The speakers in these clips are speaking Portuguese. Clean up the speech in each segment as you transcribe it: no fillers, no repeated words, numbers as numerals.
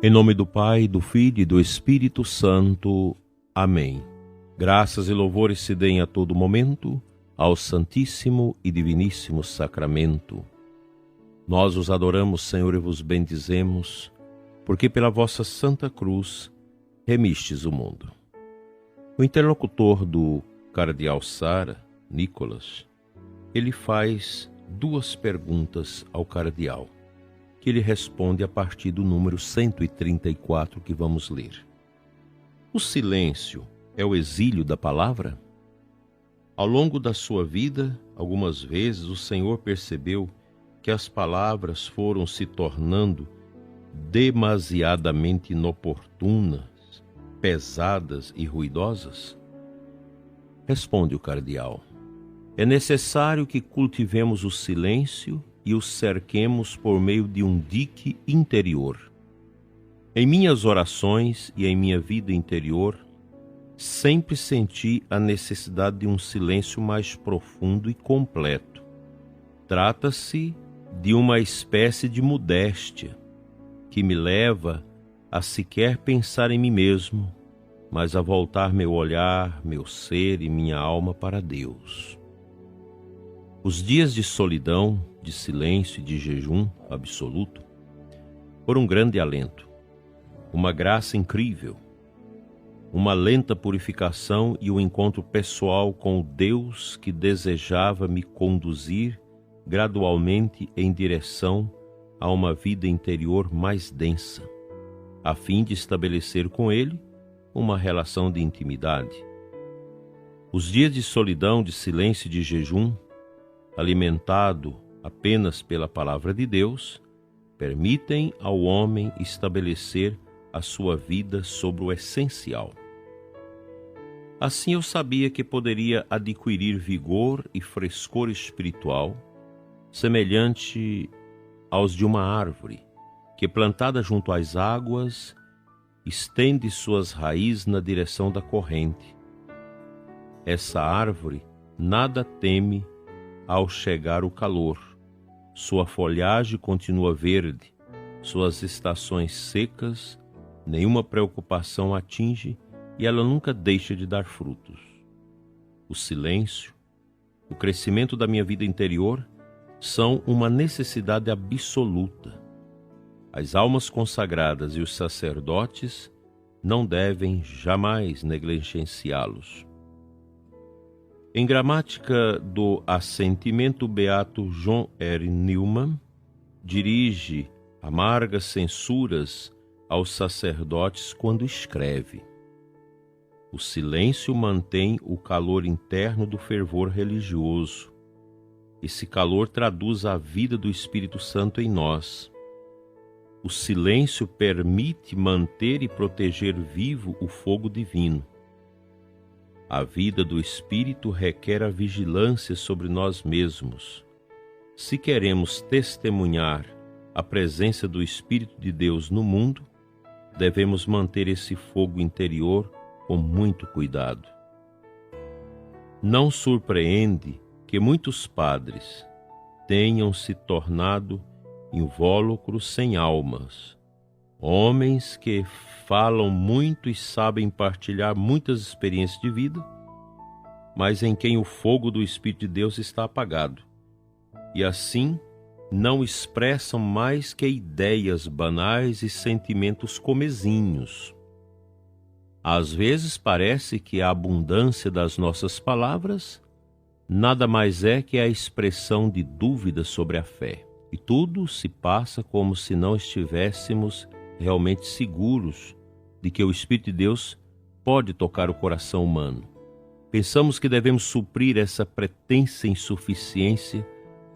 Em nome do Pai, do Filho e do Espírito Santo. Amém. Graças e louvores se deem a todo momento ao Santíssimo e Diviníssimo Sacramento. Nós os adoramos, Senhor, e vos bendizemos, porque pela vossa Santa Cruz remistes o mundo. O interlocutor do cardeal Sara, Nicolas, ele faz duas perguntas ao cardeal, que ele responde a partir do número 134 que vamos ler. O silêncio é o exílio da palavra? Ao longo da sua vida, algumas vezes o Senhor percebeu que as palavras foram se tornando demasiadamente inoportunas, pesadas e ruidosas? Responde o cardeal. É necessário que cultivemos o silêncio e o cerquemos por meio de um dique interior. Em minhas orações e em minha vida interior, sempre senti a necessidade de um silêncio mais profundo e completo. Trata-se de uma espécie de modéstia que me leva a sequer pensar em mim mesmo, mas a voltar meu olhar, meu ser e minha alma para Deus. Os dias de solidão, de silêncio e de jejum absoluto foram um grande alento, uma graça incrível, uma lenta purificação e um encontro pessoal com o Deus que desejava me conduzir gradualmente em direção a uma vida interior mais densa, a fim de estabelecer com Ele uma relação de intimidade. Os dias de solidão, de silêncio e de jejum, alimentado apenas pela palavra de Deus, permitem ao homem estabelecer a sua vida sobre o essencial. Assim eu sabia que poderia adquirir vigor e frescor espiritual, semelhante aos de uma árvore, que plantada junto às águas, estende suas raízes na direção da corrente. Essa árvore nada teme ao chegar o calor. Sua folhagem continua verde, suas estações secas, nenhuma preocupação atinge e ela nunca deixa de dar frutos. O silêncio, o crescimento da minha vida interior são uma necessidade absoluta. As almas consagradas e os sacerdotes não devem jamais negligenciá-los. Em gramática do assentimento, o beato John R. Newman dirige amargas censuras aos sacerdotes quando escreve: o silêncio mantém o calor interno do fervor religioso. Esse calor traduz a vida do Espírito Santo em nós. O silêncio permite manter e proteger vivo o fogo divino. A vida do Espírito requer a vigilância sobre nós mesmos. Se queremos testemunhar a presença do Espírito de Deus no mundo, devemos manter esse fogo interior com muito cuidado. Não surpreende que muitos padres tenham se tornado invólucros sem almas, homens que falam muito e sabem partilhar muitas experiências de vida, mas em quem o fogo do Espírito de Deus está apagado, e assim não expressam mais que ideias banais e sentimentos comezinhos. Às vezes parece que a abundância das nossas palavras nada mais é que a expressão de dúvidas sobre a fé, e tudo se passa como se não estivéssemos realmente seguros de que o Espírito de Deus pode tocar o coração humano. Pensamos que devemos suprir essa pretensa insuficiência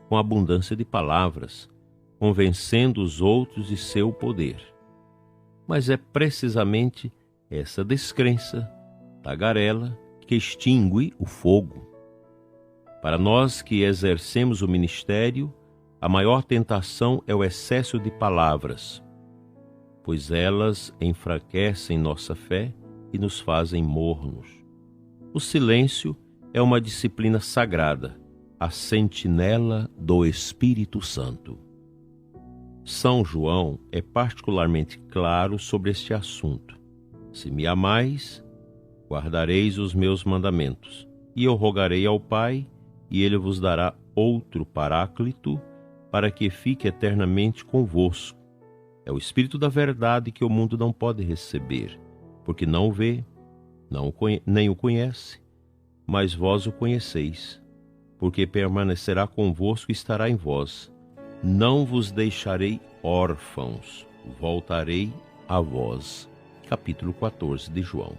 com abundância de palavras, convencendo os outros de seu poder. Mas é precisamente essa descrença, tagarela, que extingue o fogo. Para nós que exercemos o ministério, a maior tentação é o excesso de palavras, pois elas enfraquecem nossa fé e nos fazem mornos. O silêncio é uma disciplina sagrada, a sentinela do Espírito Santo. São João é particularmente claro sobre este assunto. Se me amais, guardareis os meus mandamentos, e eu rogarei ao Pai, e ele vos dará outro Paráclito, para que fique eternamente convosco. É o Espírito da verdade que o mundo não pode receber, porque não o vê, nem o conhece, mas vós o conheceis, porque permanecerá convosco e estará em vós. Não vos deixarei órfãos, voltarei a vós. Capítulo 14 de João.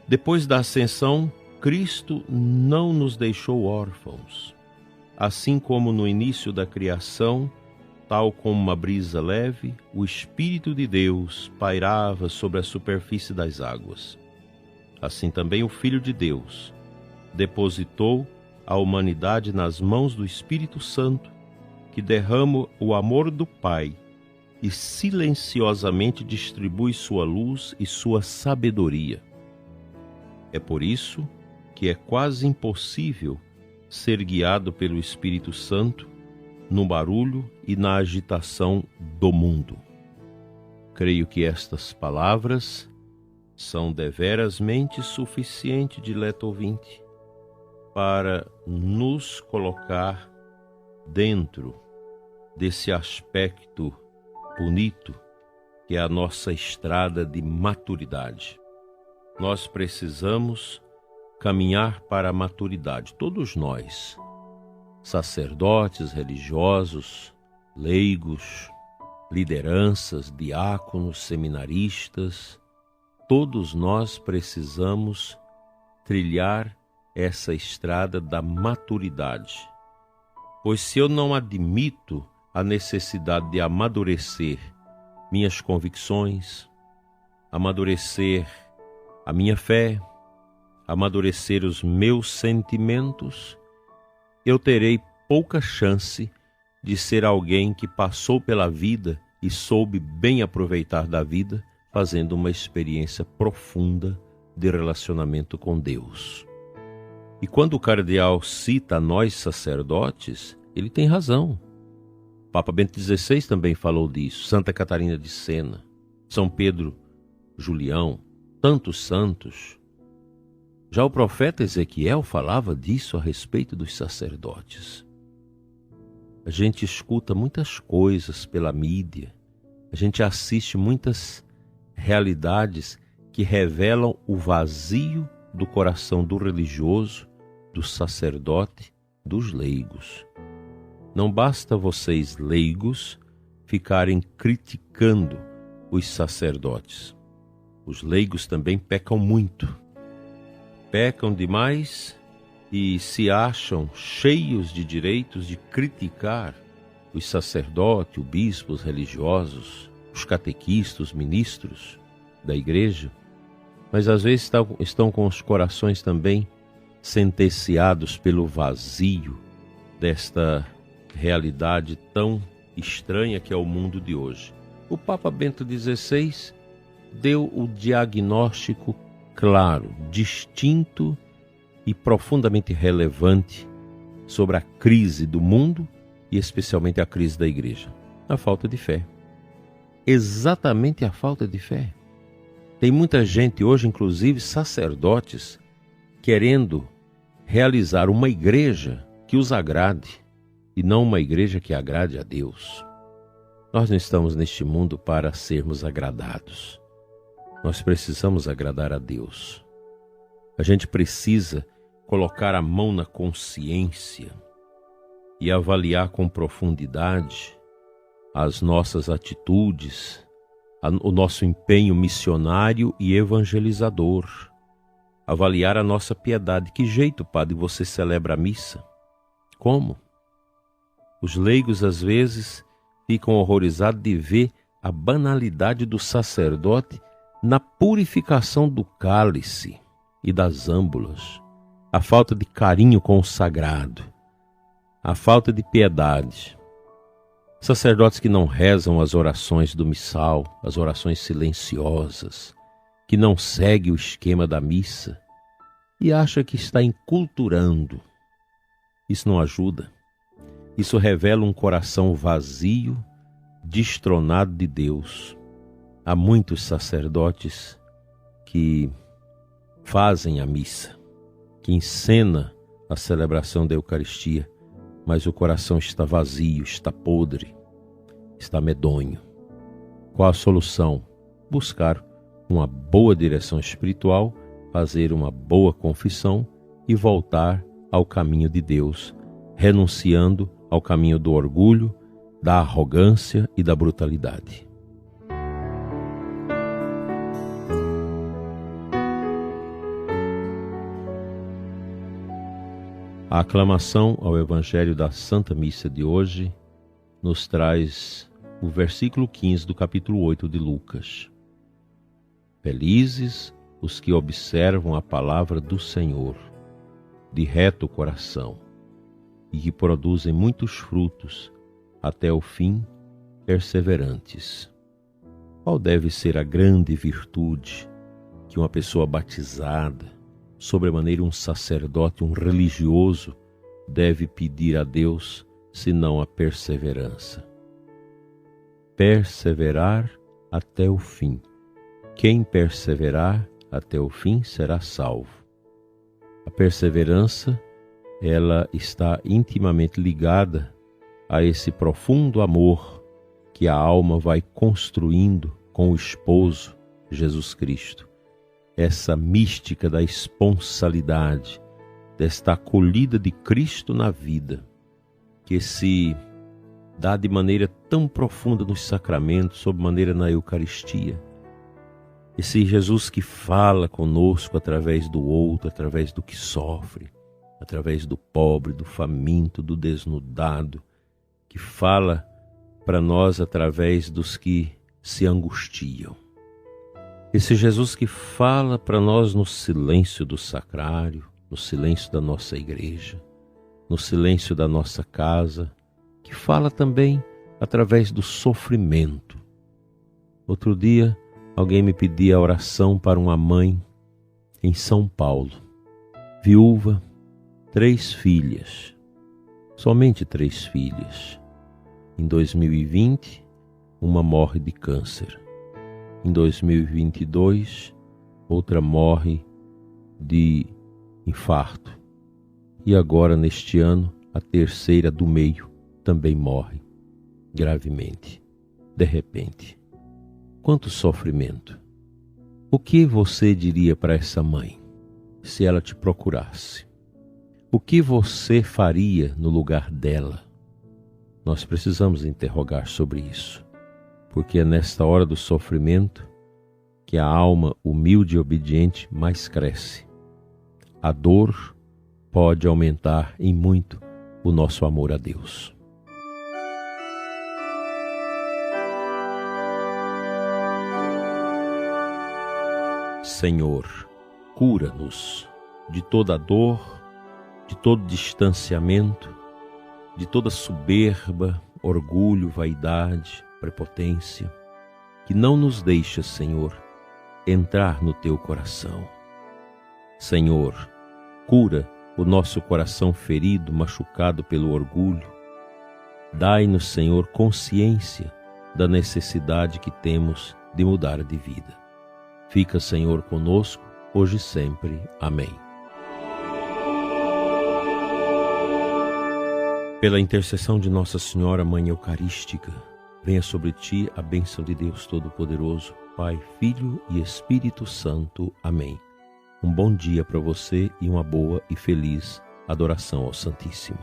Depois da ascensão, Cristo não nos deixou órfãos. Assim como no início da criação, tal como uma brisa leve, o Espírito de Deus pairava sobre a superfície das águas. Assim também o Filho de Deus depositou a humanidade nas mãos do Espírito Santo, que derrama o amor do Pai e silenciosamente distribui sua luz e sua sabedoria. É por isso que é quase impossível ser guiado pelo Espírito Santo no barulho e na agitação do mundo. Creio que estas palavras são deverasmente suficientes, dileto ouvinte, para nos colocar dentro desse aspecto bonito que é a nossa estrada de maturidade. Nós precisamos caminhar para a maturidade, todos nós, sacerdotes, religiosos, leigos, lideranças, diáconos, seminaristas, todos nós precisamos trilhar essa estrada da maturidade. Pois se eu não admito a necessidade de amadurecer minhas convicções, amadurecer a minha fé, amadurecer os meus sentimentos, eu terei pouca chance de ser alguém que passou pela vida e soube bem aproveitar da vida, fazendo uma experiência profunda de relacionamento com Deus. E quando o cardeal cita nós sacerdotes, ele tem razão. Papa Bento XVI também falou disso, Santa Catarina de Sena, São Pedro Julião, tantos santos. Já o profeta Ezequiel falava disso a respeito dos sacerdotes. A gente escuta muitas coisas pela mídia, a gente assiste muitas realidades que revelam o vazio do coração do religioso, do sacerdote, dos leigos. Não basta vocês, leigos, ficarem criticando os sacerdotes. Os leigos também pecam muito. Pecam demais e se acham cheios de direitos de criticar os sacerdotes, os bispos religiosos, os catequistas, os ministros da igreja, mas às vezes estão com os corações também sentenciados pelo vazio desta realidade tão estranha que é o mundo de hoje. O Papa Bento XVI deu o diagnóstico claro, distinto e profundamente relevante sobre a crise do mundo e especialmente a crise da igreja. A falta de fé. Exatamente a falta de fé. Tem muita gente hoje, inclusive sacerdotes, querendo realizar uma igreja que os agrade e não uma igreja que agrade a Deus. Nós não estamos neste mundo para sermos agradados. Nós precisamos agradar a Deus. A gente precisa colocar a mão na consciência e avaliar com profundidade as nossas atitudes, o nosso empenho missionário e evangelizador. Avaliar a nossa piedade. Que jeito, padre, você celebra a missa? Como? Os leigos, às vezes, ficam horrorizados de ver a banalidade do sacerdote na purificação do cálice e das âmbulas, a falta de carinho com o sagrado, a falta de piedade. Sacerdotes que não rezam as orações do missal, as orações silenciosas, que não seguem o esquema da missa e acha que está enculturando. Isso não ajuda. Isso revela um coração vazio destronado de Deus. Há muitos sacerdotes que fazem a missa, que encenam a celebração da Eucaristia, mas o coração está vazio, está podre, está medonho. Qual a solução? Buscar uma boa direção espiritual, fazer uma boa confissão e voltar ao caminho de Deus, renunciando ao caminho do orgulho, da arrogância e da brutalidade. A aclamação ao Evangelho da Santa Missa de hoje nos traz o versículo 15 do capítulo 8 de Lucas. Felizes os que observam a palavra do Senhor de reto coração e que produzem muitos frutos até o fim, perseverantes. Qual deve ser a grande virtude que uma pessoa batizada, sobremaneira um sacerdote, um religioso, deve pedir a Deus, senão a perseverança? Perseverar até o fim. Quem perseverar até o fim será salvo. A perseverança, ela está intimamente ligada a esse profundo amor que a alma vai construindo com o esposo, Jesus Cristo. Essa mística da esponsalidade, desta acolhida de Cristo na vida, que se dá de maneira tão profunda nos sacramentos, sob maneira na Eucaristia. Esse Jesus que fala conosco através do outro, através do que sofre, através do pobre, do faminto, do desnudado, que fala para nós através dos que se angustiam. Esse Jesus que fala para nós no silêncio do sacrário, no silêncio da nossa igreja, no silêncio da nossa casa, que fala também através do sofrimento. Outro dia, alguém me pedia oração para uma mãe em São Paulo, viúva, 3 filhas, somente 3 filhas. Em 2020, uma morre de câncer. Em 2022, outra morre de infarto. E agora, neste ano, a terceira do meio também morre gravemente, de repente. Quanto sofrimento! O que você diria para essa mãe se ela te procurasse? O que você faria no lugar dela? Nós precisamos interrogar sobre isso, porque é nesta hora do sofrimento que a alma humilde e obediente mais cresce. A dor pode aumentar em muito o nosso amor a Deus. Senhor, cura-nos de toda dor, de todo distanciamento, de toda soberba, orgulho, vaidade, prepotência, que não nos deixa, Senhor, entrar no Teu coração. Senhor, cura o nosso coração ferido, machucado pelo orgulho. Dai-nos, Senhor, consciência da necessidade que temos de mudar de vida. Fica, Senhor, conosco, hoje e sempre. Amém. Pela intercessão de Nossa Senhora, Mãe Eucarística, venha sobre ti a bênção de Deus Todo-Poderoso, Pai, Filho e Espírito Santo. Amém. Um bom dia para você e uma boa e feliz adoração ao Santíssimo.